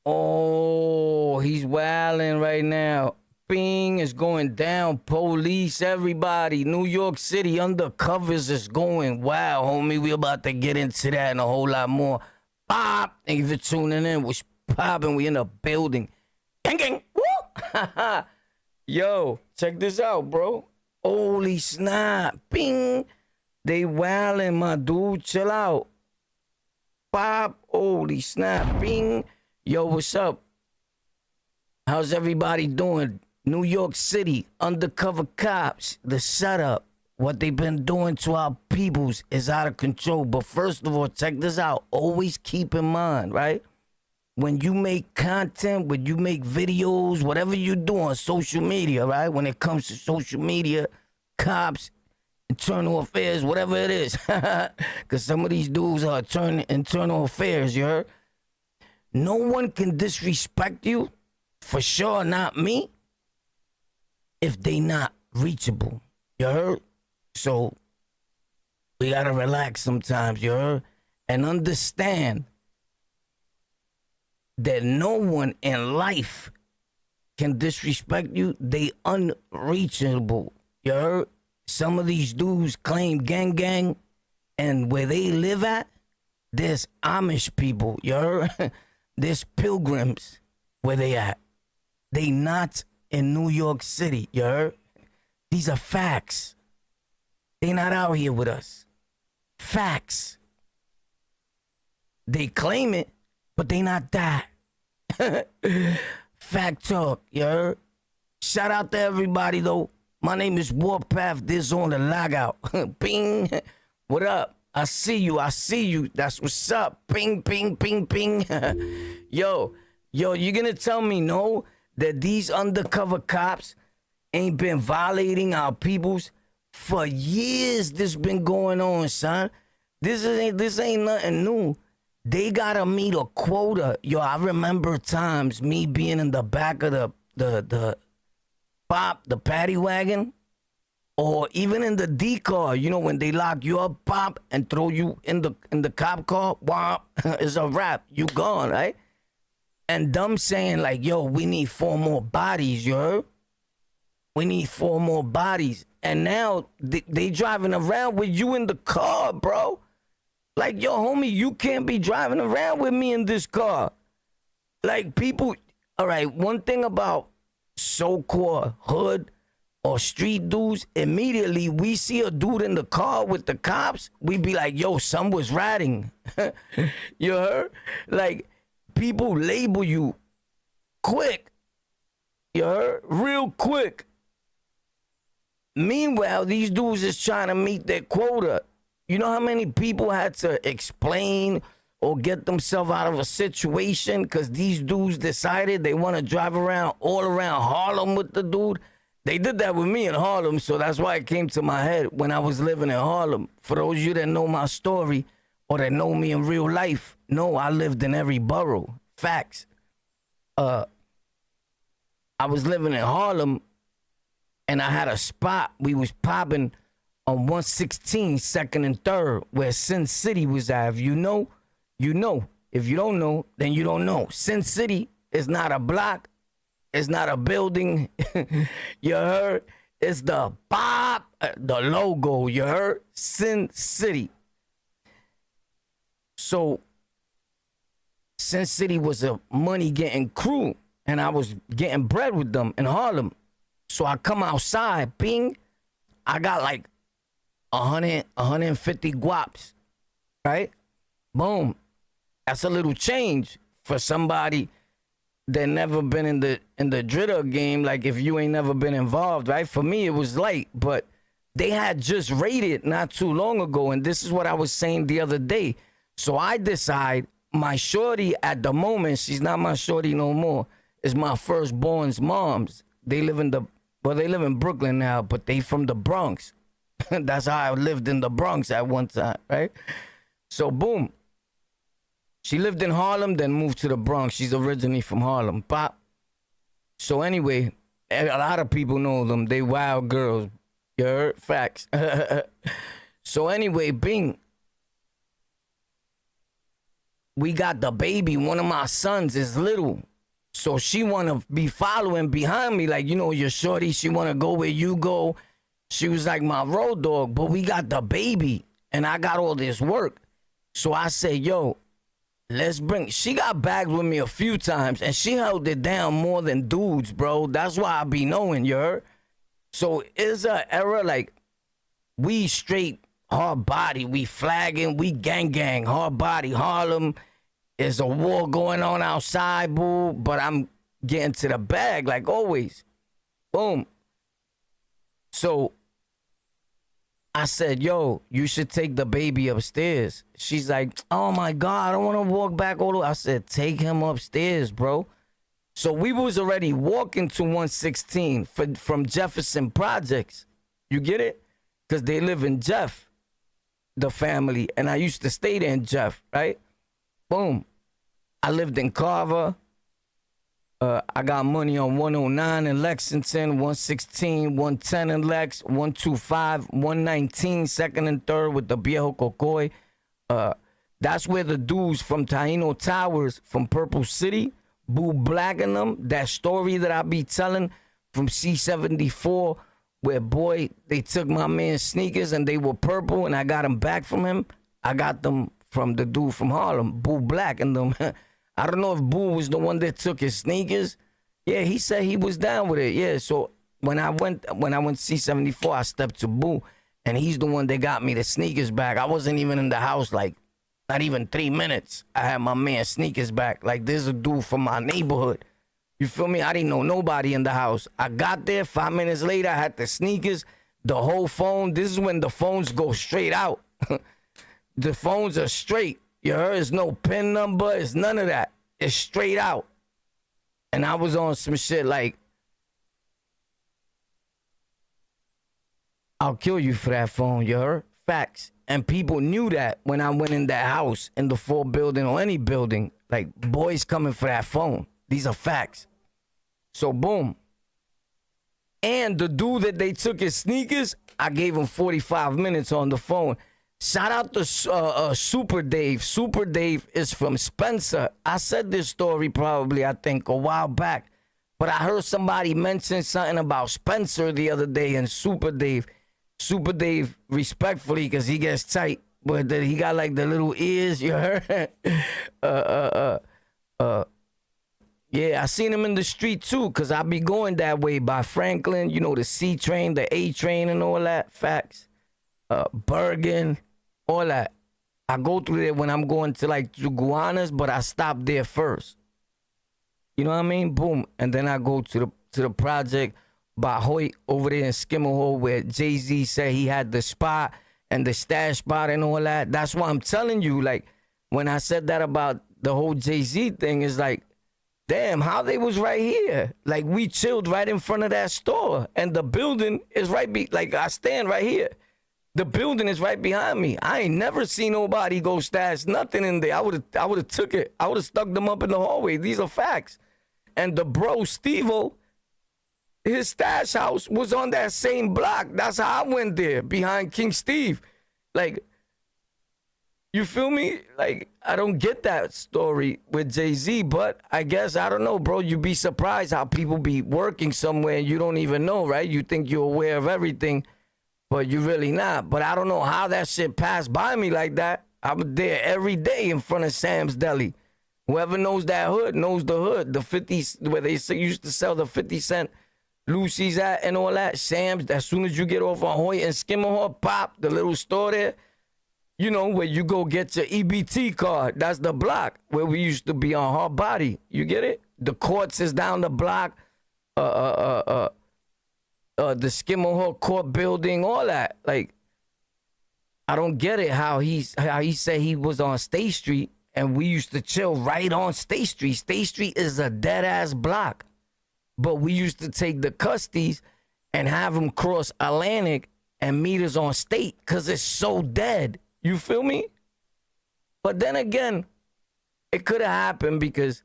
Oh, he's wilding right now. Bing is going down. Police, everybody. New York City undercovers is going wow, homie. We about to get into that and a whole lot more. Pop. Thank you for tuning in. We're popping. We in the building. Gang, gang. Woo! Yo, check this out, bro. Holy snap. Bing. They wildin', my dude. Chill out. Pop. Holy snap. Bing. Yo, what's up? How's everybody doing? New York City, undercover cops, the setup, what they've been doing to our peoples is out of control. But first of all, check this out. Always keep in mind, right? When you make content, when you make videos, whatever you do on social media, right? When it comes to social media, cops, internal affairs, whatever it is. Because some of these dudes are turning internal affairs, you heard? No one can disrespect you, for sure not me, if they not reachable, you heard? So we gotta relax sometimes, you heard? And understand that no one in life can disrespect you. They unreachable, you heard? Some of these dudes claim gang gang, and where they live at, there's Amish people, you heard? There's pilgrims where they at. They not in New York City, you heard? These are facts. They not out here with us. Facts. They claim it, but they not that. Fact talk, you heard? Shout out to everybody, though. My name is Warpath. This on the Lockout. Bing. What up? I see you. I see you. That's what's up. Ping, ping, ping, ping. Yo, you gonna tell me no that these undercover cops ain't been violating our peoples for years? This been going on, son. This ain't nothing new. They gotta meet a quota. Yo, I remember times me being in the back of the paddy wagon, or even in the D car, you know, when they lock you up, pop, and throw you in the cop car, whop, it's a wrap. You gone, right? And them saying like, yo, we need 4 more bodies, you heard? We need 4 more bodies. And now they driving around with you in the car, bro. Like, yo, homie, you can't be driving around with me in this car. Like, people, all right, one thing about so-called hood or street dudes, immediately we see a dude in the car with the cops, we be like, yo, some was ratting. You heard? Like, people label you quick. You heard? Real quick. Meanwhile, these dudes is trying to meet their quota. You know how many people had to explain or get themselves out of a situation because these dudes decided they want to drive around all around Harlem with the dude? They did that with me in Harlem, so that's why it came to my head when I was living in Harlem. For those of you that know my story or that know me in real life, no, I lived in every borough. Facts. I was living in Harlem, and I had a spot. We was popping on 116, 2nd and 3rd, where Sin City was at. If you know, you know. If you don't know, then you don't know. Sin City is not a block. It's not a building. You heard? It's the pop, the logo. You heard? Sin City. So, Sin City was a money-getting crew, and I was getting bread with them in Harlem. So I come outside, bing, I got like 150 guaps, right? Boom. That's a little change for somebody that never been in the dritter game. Like, if you ain't never been involved, right? For me, it was light, but they had just raided not too long ago, and this is what I was saying the other day. So I decide my shorty at the moment, she's not my shorty no more, is my firstborn's mom's. They live in Brooklyn now, but they from the Bronx. That's how I lived in the Bronx at one time, right? So boom. She lived in Harlem, then moved to the Bronx. She's originally from Harlem. Pop. So anyway, a lot of people know them. They wild girls. You heard? Facts. So anyway, bing. we got the baby. One of my sons is little. So she want to be following behind me. Like, you know, your shorty, she want to go where you go. She was like my road dog, but we got the baby and I got all this work. So I said, yo, she got bagged with me a few times and she held it down more than dudes, bro. That's why I be knowing, you heard? So it's a era like we straight hard body, we flagging, we gang, hard body, Harlem. There's a war going on outside, boo, but I'm getting to the bag like always. Boom. So I said, yo, you should take the baby upstairs. She's like, oh my God, I don't want to walk back all the way. I said, take him upstairs, bro. So we was already walking to 116 from Jefferson Projects. You get it? Because they live in Jeff, the family. And I used to stay there in Jeff, right? Boom. I lived in Carver. I got money on 109 in Lexington, 116, 110 in Lex, 125, 119, second and third with the Viejo Cocoy. That's where the dudes from Taino Towers, from Purple City, Boo Black in them, that story that I be telling from C74, where, boy, they took my man's sneakers and they were purple and I got them back from him. I got them from the dude from Harlem, Boo Black in them. I don't know if Boo was the one that took his sneakers. Yeah, he said he was down with it. Yeah, so when I went C74, I stepped to Boo, and he's the one that got me the sneakers back. I wasn't even in the house, like, not even 3 minutes. I had my man's sneakers back. Like, there's a dude from my neighborhood. You feel me? I didn't know nobody in the house. I got there, 5 minutes later, I had the sneakers, the whole phone. This is when the phones go straight out. The phones are straight. You heard? There's no PIN number. It's none of that. It's straight out. And I was on some shit like, I'll kill you for that phone, you heard? Facts. And people knew that when I went in that house, in the 4 building or any building, like, boys coming for that phone. These are facts. So, boom. And the dude that they took his sneakers, I gave him 45 minutes on the phone. Shout out to Super Dave. Super Dave is from Spencer. I said this story probably, I think, a while back. But I heard somebody mention something about Spencer the other day and Super Dave. Super Dave, respectfully, because he gets tight. But he got like the little ears, you heard? Yeah, I seen him in the street too, because I be going that way by Franklin. You know, the C train, the A train and all that. Facts. Bergen. All that. I go through there when I'm going to like to Guanas, but I stop there first. You know what I mean? Boom. And then I go to the project by Hoyt over there in Skimmerhole where Jay-Z said he had the spot and the stash spot and all that. That's why I'm telling you, like, when I said that about the whole Jay-Z thing, is like, damn, how they was right here. Like, we chilled right in front of that store. And the building is right, like, I stand right here. The building is right behind me. I ain't never seen nobody go stash nothing in there. I would have took it. I would have stuck them up in the hallway. These are facts. And the bro, Steve-O, his stash house was on that same block. That's how I went there, behind King Steve. Like, you feel me? Like, I don't get that story with Jay-Z, but I guess, I don't know, bro. You be surprised how people be working somewhere and you don't even know, right? You think you're aware of everything, but you're really not. But I don't know how that shit passed by me like that. I'm there every day in front of Sam's Deli. Whoever knows that hood knows the hood. The 50s, where they used to sell the 50-cent Lucy's at and all that. Sam's, as soon as you get off on Hoyt and Skimmerhall, pop, the little store there. You know, where you go get your EBT card. That's the block where we used to be on Hard Body. You get it? The courts is down the block. The Skimmerhall court building, all that. Like, I don't get it how he said he was on State Street and we used to chill right on State Street. State Street is a dead-ass block. But we used to take the Custies and have them cross Atlantic and meet us on State because it's so dead. You feel me? But then again, it could have happened because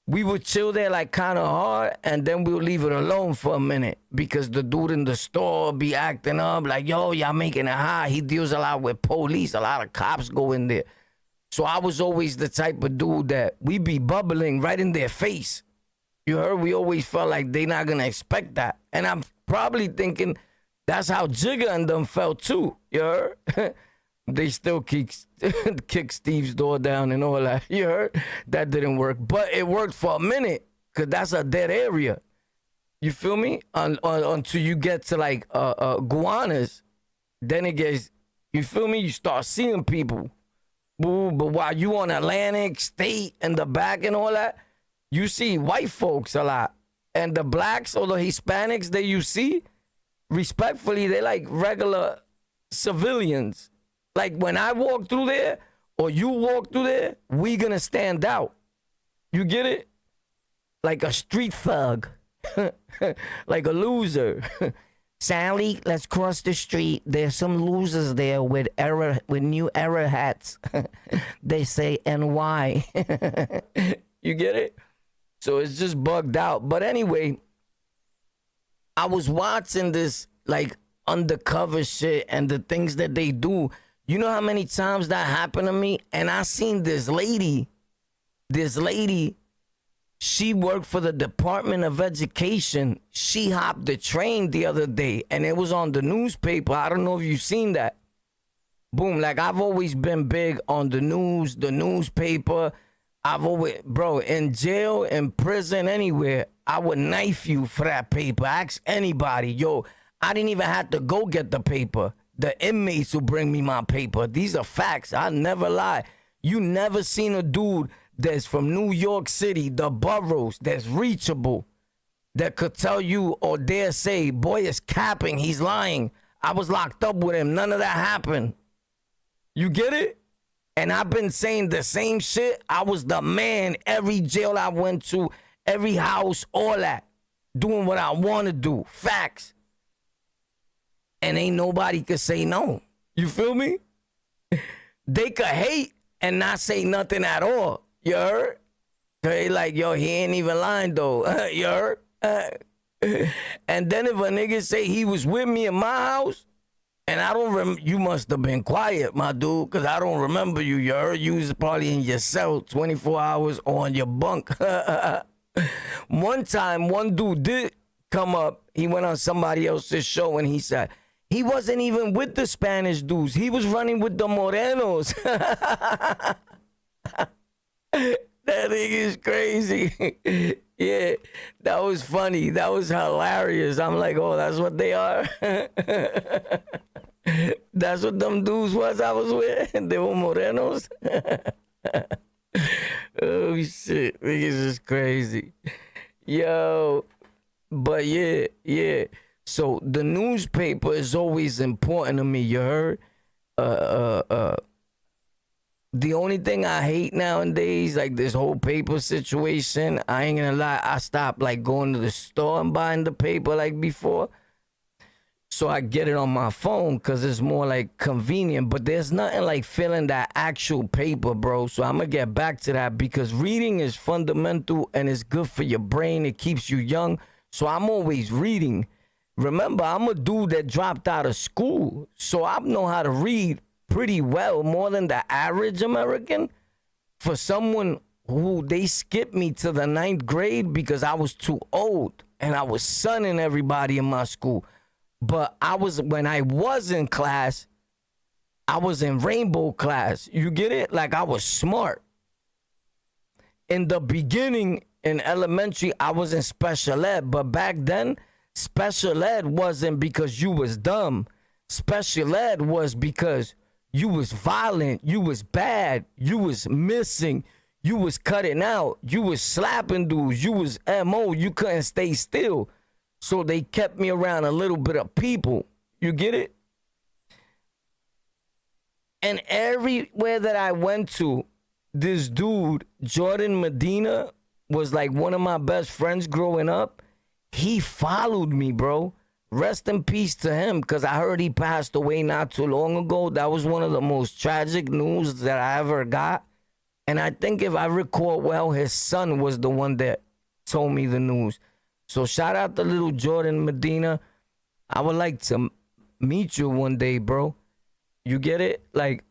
we would chill there like kind of hard and then we'll leave it alone for a minute because the dude in the store be acting up like, yo, y'all making it high. He deals a lot with police. A lot of cops go in there. So I was always the type of dude that we be bubbling right in their face. You heard? We always felt like they not gonna expect that. And I'm probably thinking that's how Jigga and them felt too. You heard? They still kick Steve's door down and all that. You heard? That didn't work. But it worked for a minute, because that's a dead area. You feel me? Until you get to like Guanas, then it gets, you feel me? You start seeing people. Boo, but while you on Atlantic, State, and the back and all that, you see white folks a lot. And the blacks or the Hispanics that you see, respectfully, they like regular civilians. Like when I walk through there or you walk through there, we gonna stand out. You get it? Like a street thug. Like a loser. Sally, let's cross the street. There's some losers there with new error hats. They say NY. You get it? So it's just bugged out. But anyway, I was watching this like undercover shit and the things that they do. You know how many times that happened to me? And I seen this lady, she worked for the Department of Education. She hopped the train the other day and it was on the newspaper. I don't know if you've seen that. Boom, like I've always been big on the news, the newspaper. I've always, bro, in jail, in prison, anywhere, I would knife you for that paper. Ask anybody. Yo, I didn't even have to go get the paper. The inmates will bring me my paper. These are facts. I never lie. You never seen a dude that's from New York City, the boroughs, that's reachable, that could tell you or dare say, boy is capping, he's lying. I was locked up with him. None of that happened. You get it? And I've been saying the same shit. I was the man every jail I went to, every house, all that. Doing what I want to do. Facts. And ain't nobody could say no. You feel me? They could hate and not say nothing at all. You heard? They like, yo, he ain't even lying though. You heard? And then if a nigga say he was with me in my house, and I don't you must have been quiet, my dude, because I don't remember you. You heard? You was probably in your cell 24 hours on your bunk. One time, one dude did come up. He went on somebody else's show and he said, he wasn't even with the Spanish dudes. He was running with the Morenos. That nigga is crazy. Yeah, that was funny. That was hilarious. I'm like, oh, that's what they are. That's what them dudes was I was with. They were Morenos. Oh, shit. Niggas is crazy. Yo. But yeah. So the newspaper is always important to me, you heard? The only thing I hate nowadays, like this whole paper situation, I ain't gonna lie, I stopped like going to the store and buying the paper like before. So I get it on my phone because it's more like convenient, but there's nothing like feeling that actual paper, bro. So I'm gonna get back to that because reading is fundamental and it's good for your brain. It keeps you young. So I'm always reading. Remember, I'm a dude that dropped out of school. So I know how to read pretty well, more than the average American. For someone who they skipped me to the 9th grade because I was too old and I was sunning everybody in my school. But when I was in class, I was in rainbow class. You get it? Like I was smart. In the beginning, in elementary, I was in special ed. But back then, special ed wasn't because you was dumb. Special ed was because you was violent, you was bad, you was missing, you was cutting out, you was slapping dudes, you was MO, you couldn't stay still. So they kept me around a little bit of people. You get it? And everywhere that I went to, this dude, Jordan Medina, was like one of my best friends growing up. He followed me, bro. Rest in peace to him, because I heard he passed away not too long ago. That was one of the most tragic news that I ever got. And I think if I recall well, his son was the one that told me the news. So shout out to little Jordan Medina. I would like to meet you one day, bro. You get it? Like,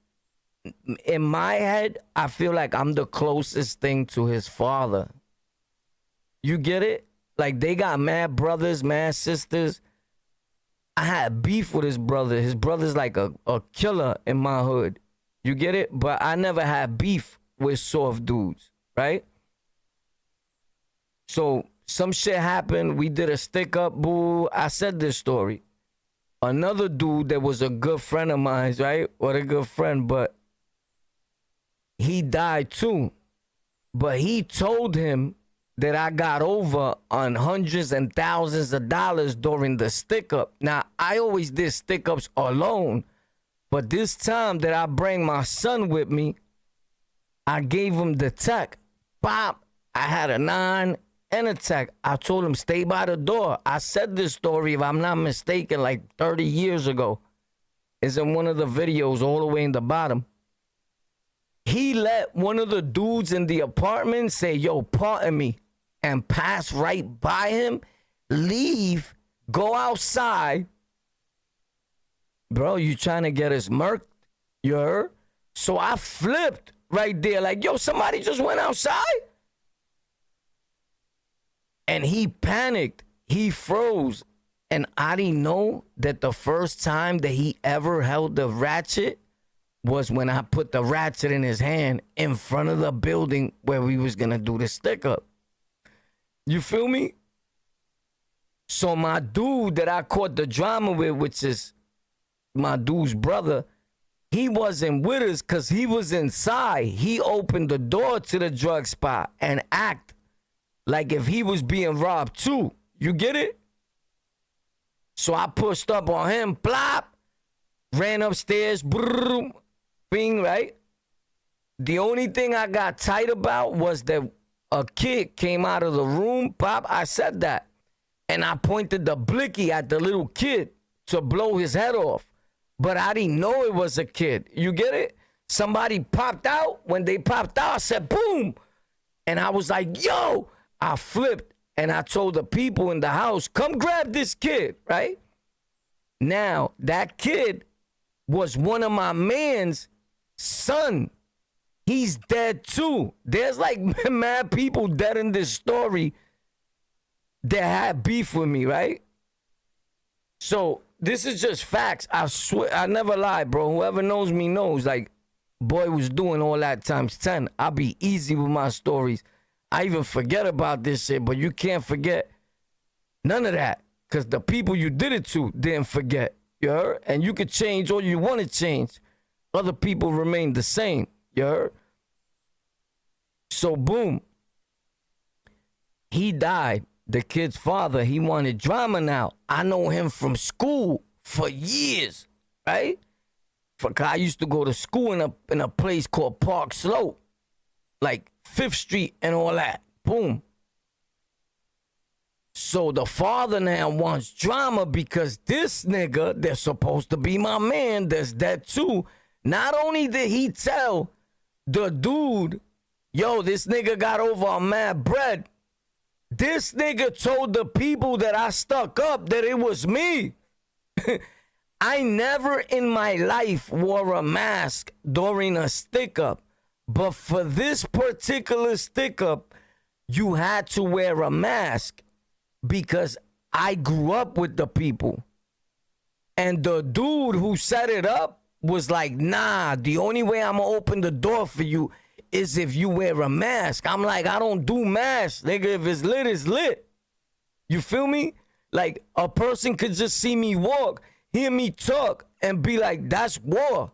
in my head, I feel like I'm the closest thing to his father. You get it? Like, they got mad brothers, mad sisters. I had beef with his brother. His brother's like a killer in my hood. You get it? But I never had beef with soft dudes, right? So some shit happened. We did a stick up, boo. I said this story. Another dude that was a good friend of mine, right? What a good friend, but he died too. But he told him that I got over on hundreds and thousands of dollars during the stick up. Now, I always did stick ups alone, but this time that I bring my son with me, I gave him the tech. Pop, I had a 9 and a tech. I told him, stay by the door. I said this story, if I'm not mistaken, like 30 years ago. It's in one of the videos all the way in the bottom. He let one of the dudes in the apartment say, yo, pardon me, and pass right by him, leave, go outside. Bro, you trying to get us murked? You heard? So I flipped right there like, yo, somebody just went outside? And he panicked. He froze. And I didn't know that the first time that he ever held the ratchet was when I put the ratchet in his hand in front of the building where we was going to do the stick up. You feel me? So my dude that I caught the drama with, which is my dude's brother, he wasn't with us because he was inside. He opened the door to the drug spot and act like if he was being robbed too. You get it? So I pushed up on him, plop, ran upstairs, brrr, bing, right? The only thing I got tight about was that a kid came out of the room, pop, I said that. And I pointed the blicky at the little kid to blow his head off. But I didn't know it was a kid. You get it? Somebody popped out. When they popped out, I said, boom. And I was like, yo. I flipped and I told the people in the house, come grab this kid, right? Now, that kid was one of my man's son. He's dead too. There's like mad people dead in this story that had beef with me, right? So this is just facts. I swear, I never lie, bro. Whoever knows me knows. Like, boy was doing all that times 10. I be easy with my stories. I even forget about this shit, but you can't forget none of that because the people you did it to didn't forget. You heard? And you could change all you want to change. Other people remain the same. You heard? So, boom. He died. The kid's father, he wanted drama now. I know him from school for years, right? I used to go to school in a place called Park Slope, like 5th Street and all that. Boom. So the father now wants drama because this nigga that's supposed to be my man, that's dead too. Not only did he tell the dude, yo, this nigga got over on mad bread, this nigga told the people that I stuck up that it was me. I never in my life wore a mask during a stick up. But for this particular stick up, you had to wear a mask because I grew up with the people. And the dude who set it up was like, nah, the only way I'm going to open the door for you is if you wear a mask. I'm like, I don't do masks. Nigga, if it's lit, it's lit. You feel me? Like, a person could just see me walk, hear me talk, and be like, that's war.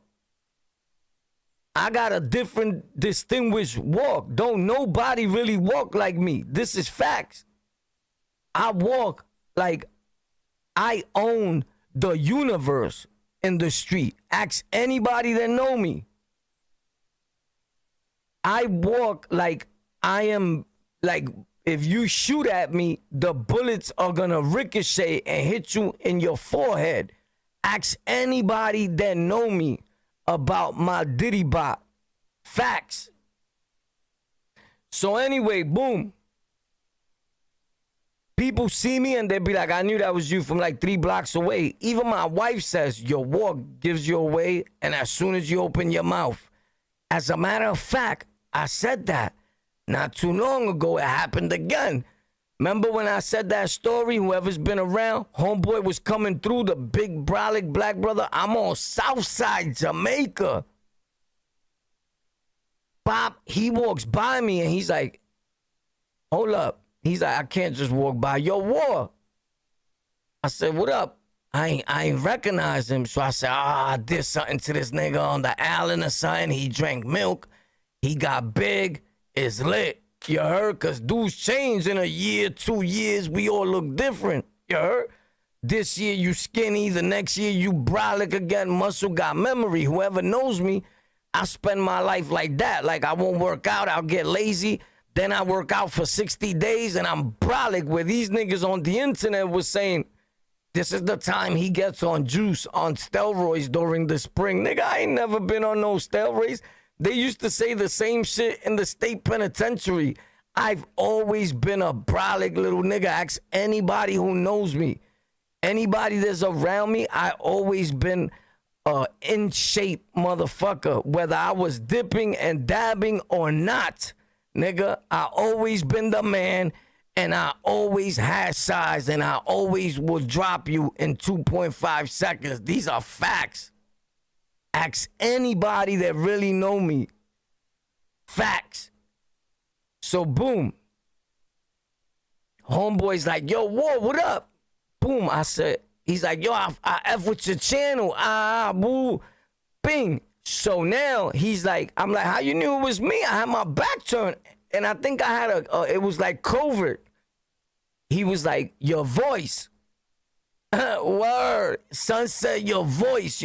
I got a different, distinguished walk. Don't nobody really walk like me. This is facts. I walk like I own the universe in the street. Ask anybody that know me. I walk like I am, like, if you shoot at me, the bullets are gonna ricochet and hit you in your forehead. Ask anybody that know me about my Diddy bop. Facts. So anyway, boom. People see me and they be like, I knew that was you from like 3 blocks away. Even my wife says, your walk gives you away, and as soon as you open your mouth, As a matter of fact, I said that not too long ago. It happened again. Remember when I said that story? Whoever's been around, homeboy was coming through, the big brolic black brother. I'm on Southside Jamaica. Bob, he walks by me and he's like, hold up. He's like, I can't just walk by. Yo, War. I said, what up? I ain't recognize him. So I said, I did something to this nigga on the island or something. He drank milk. He got big. It's lit. You heard? Because dudes change in a year, 2 years. We all look different. You heard? This year you skinny. The next year you brolic again. Muscle got memory. Whoever knows me, I spend my life like that. Like I won't work out. I'll get lazy. Then I work out for 60 days and I'm brolic, where these niggas on the internet was saying, this is the time he gets on juice, on steroids during the spring. Nigga, I ain't never been on no steroids. They used to say the same shit in the state penitentiary. I've always been a brolic little nigga. Ask anybody who knows me. Anybody that's around me, I always been in shape motherfucker. Whether I was dipping and dabbing or not, nigga, I always been the man, and I always had size, and I always would drop you in 2.5 seconds. These are facts. Ask anybody that really know me. Facts. So boom. Homeboy's like, yo, War, what up? Boom. I said, he's like, yo, I F with your channel. Boo. Bing. So now he's like, I'm like, how you knew it was me? I had my back turned. And I think I had it was like covert. He was like, your voice. Word. Son said your voice.